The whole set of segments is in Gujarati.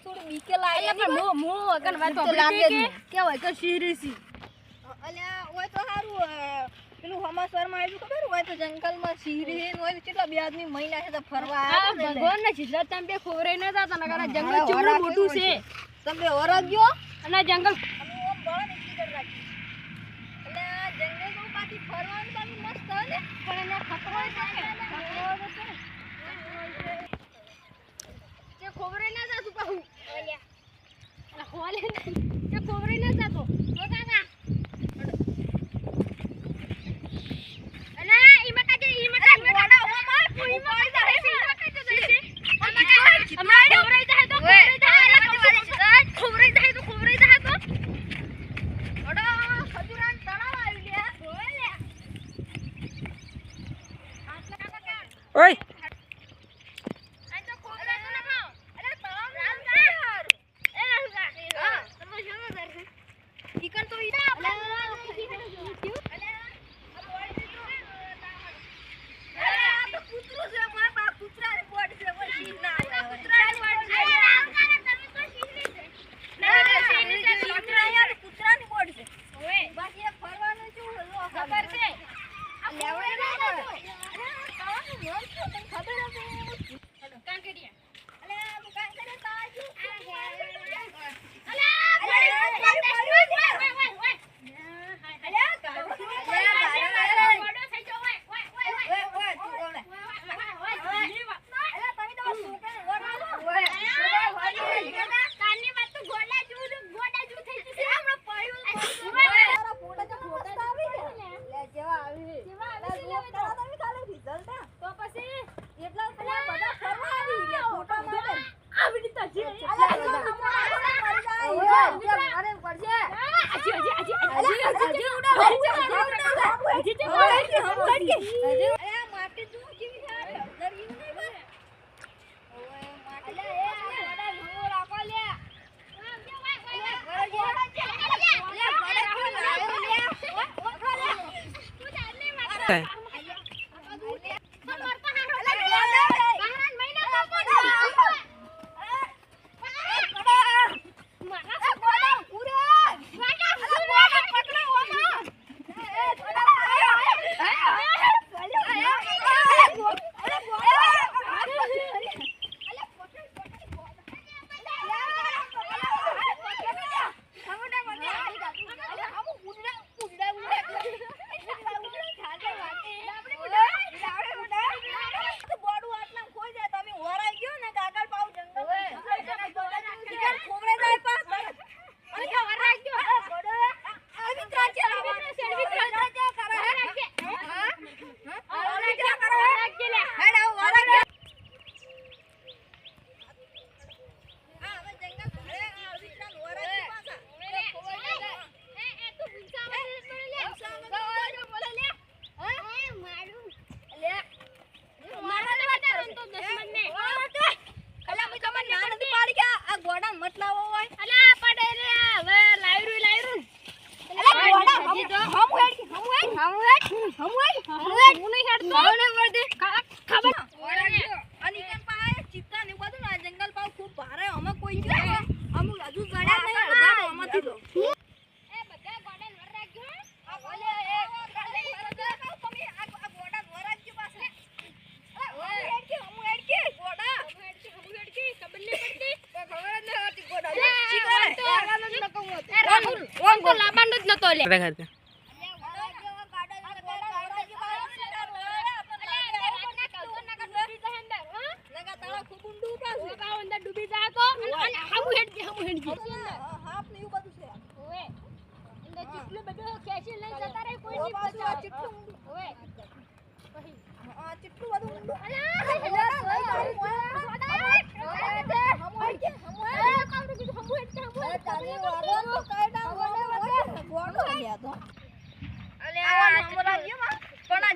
થોડી બીકે લાગે એટલે પણ મો અગન વાત તો લાગે જ કે હોય કે શીરીસી અલ્યા ઓય તો હારું પેલું હમાસરમાં આવ્યું ખબર હોય તો જંગલમાં શીરી હોય કેટલા બે આદમી મહિના છે તો ફરવા આ ભગવાન ને સિદ્ધાર્થ તમે બે ખોવરે ન જાતા નકર જંગલ ચૂડું મોટું છે તમે ઓરગ્યો અને જંગલ અમે ઓમ બળ નીકળી રાખી એટલે જંગલ તો બાકી ફરવાનું બાકી મસ્ત હે ને પણ એને ખતરો છે જે ખોવરે ન જાતું પાહુ અલ્યા હોલે જે ખોવરે ન જાતો ઓ કાકા અલા ઈ મકા ઈ મકા ઓ માર પૂરી માર દે છે ઈ મકા તો દે છે અમાર ખોવરે જાય તો ખોવરે જાય તો ઓડો ખજુરાન તળાવ આવી લે ઓય ઓય આ તો ખોવરે તો ન અરે તળાવ યાર એ રાહુગા હા તમે શું દર ઈકન તો ઈ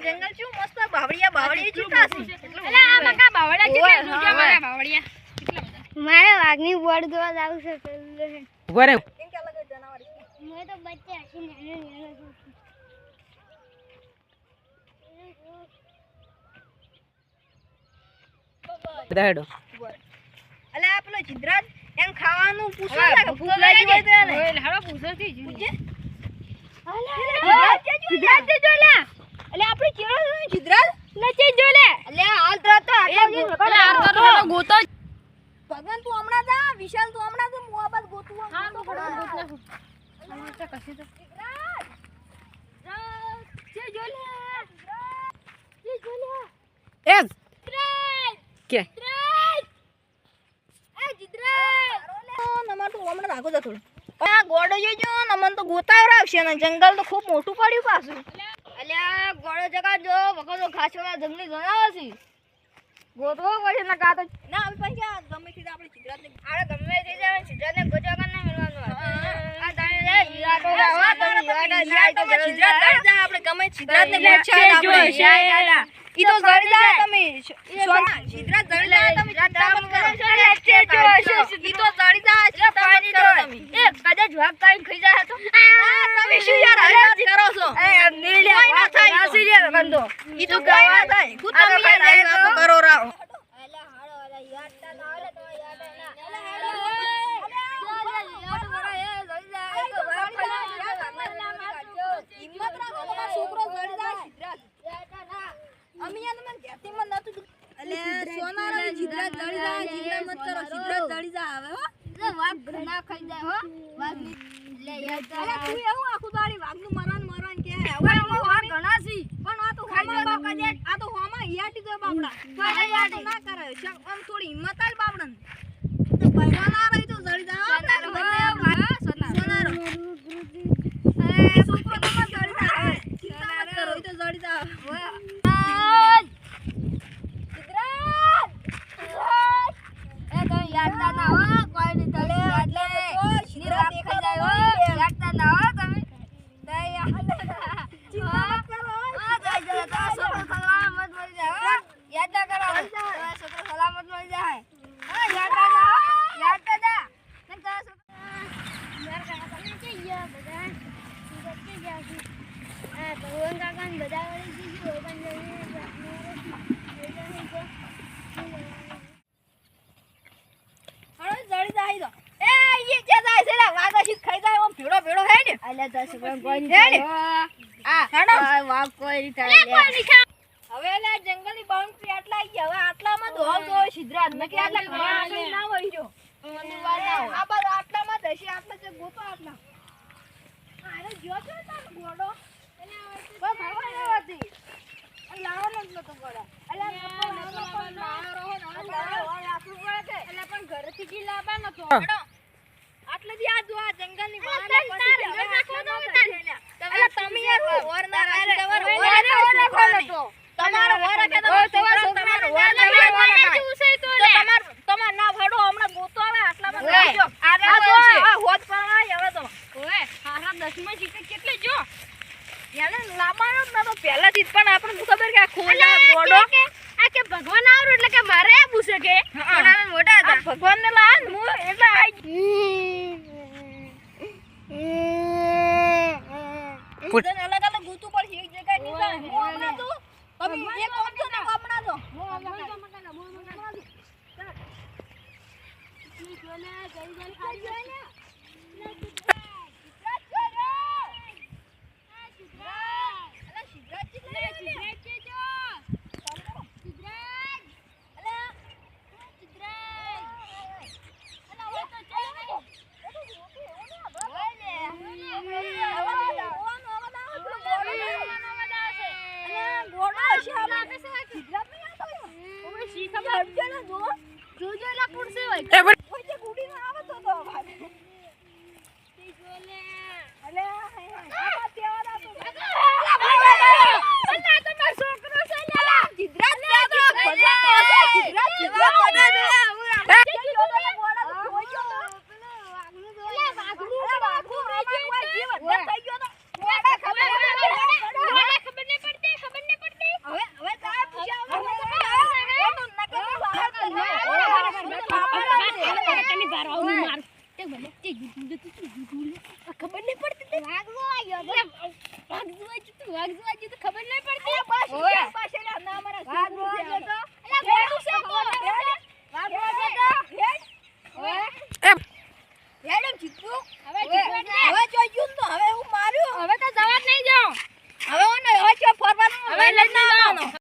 જંગલ ચું મસ્ત બાવળિયા ચૂકા છે એટલે આ મકા બાવળિયા કેટલા જોજા મારા બાવળિયા મારે વાઘની બોર્ડ જોવા જાવું છે ઉભા રહે કેમ કે અલગ જનાવર મેં તો બચ્ચે હસી નાનો બધા હેડો અલે આ પેલો ચિદ્રાજ એમ ખાવાનું પૂછવા લાગે ભૂખ લાગી હોય તો એને ઓય હાલો પૂછો થી જ સિદ્ધરાજ જો લે એટલે આપણે કેળો સિદ્ધરાજ નથી જો લે એટલે હાલ તો આટલા ગોતો ભગવાન તું હમણાં જા વિશાલ તું હમણાં જા મોબાઈલ ગોતું હા તો ફટાફટ ગોત નાખો કશી તો જે જો લે જે જો લે એમ કે નમન તો હમણાં રાખો જા થોડું આ ગોડો જોજો નમન તો ગોતાવર આવશે ને જંગલ તો ખૂબ મોટું પડ્યું પાછું અલ્યા ગોડો જગા જો વખતો ઘાસવાળા જંગલી જનાવર છે ગોતવો પડશે ને કાતો ના હવે પછી આ ગમે તે આપણે સિદ્ધરાજને ગમે તે જાય સિદ્ધરાજને ગોતવા કર ના મળવાનું આ તારે રે હીરાટો રાવા તો હીરાટો સિદ્ધરાજ જા આપણે ગમે સિદ્ધરાજને ગોતવા આપણે ઈ તો જડી જાય તમે સિદ્ધરાજ જડી જાય તમે ચિંતા મત કરો ઈ તો જડી જાય ચિંતા મત કરો તમે એ કદાચ વાગ કાઈ ખાઈ જાય તો ના તમે શું યાર હરાજ કરો છો એ નીલિયા વાત થાય નાસી લે ગંદો ઈ તો કાઈ ના થાય હું તમે યાર વાતો કરો રાવ અલા હાડો અલા યાદ તા ના આવે તો યાદ ના અલા હાડો હિંમત રાખો તમારો છોકરો જડી જાય સિદ્ધરાજ અમિયા મને કહેતી મન નતું અલે સોનારા સિદ્ધરાજ જડી જાય જીવના મત કરો સિદ્ધરાજ જડી જાય હવે હો વાઘ ઘણા ખાઈ જાય હો વાઘ લે યાર અલે તું એવું આખું દાડી વાઘનું મરણ કે હવે વાઘ ઘણા છે પણ આ તો હોમા બાપા દે આ તો હોમા યાટી દે બાપડા તો યાટી ના કરે આમ થોડી હિંમત આલ બાપડા તો ભગવાન રહી તો જડી જાય સોનારો એ છોકરો તો જડી જાય ચિંતા મત કરો ઈ તો જડી જાય હવે લે જંગલની બાઉન્ડ્રી આટલા આવી ગયા હવે આટલામાં તો હોવ તો સિદ્ધરાજ ને કે આટલા ઘણા ના હોય જો આ બાદ આટલામાં દશી આટલા છે ગોતો આટલા આરે જો તો તાર ગોડો એને ભગવાન આવતી લાવવાનો જ નતો ગોડો અલા પણ ઘરેથી જી લાવવા નતો આટલે દી આ જો આ જંગલની બહાર અલા તમે યાર ઓર ના રાખી તમારો તમારો વર કે તમારો તમાર ના ભડો હમણાં ગોતો આવે આટલામાં ગોજો આ હોત પરવા હવે તો ઓએ હારા 10માં જીતે કેટલે જો યાને લાબાનો જ નતો પહેલાથી જ પણ આપણે ખબર કે આ ખોલા ગોડો આ કે ભગવાન આવરો એટલે કે મારે પૂછે કે પણ આ મોટા હતા ભગવાન ને લાન હું એટલે તને અલગ અલગ ગોતું પડશે એક જગ્યાએ નીકળે હું હમણાં તો તમે એક કામ તો ને હમણાં તો જીત્યો હવે હવે જોઈ ગયું ને તો હવે હું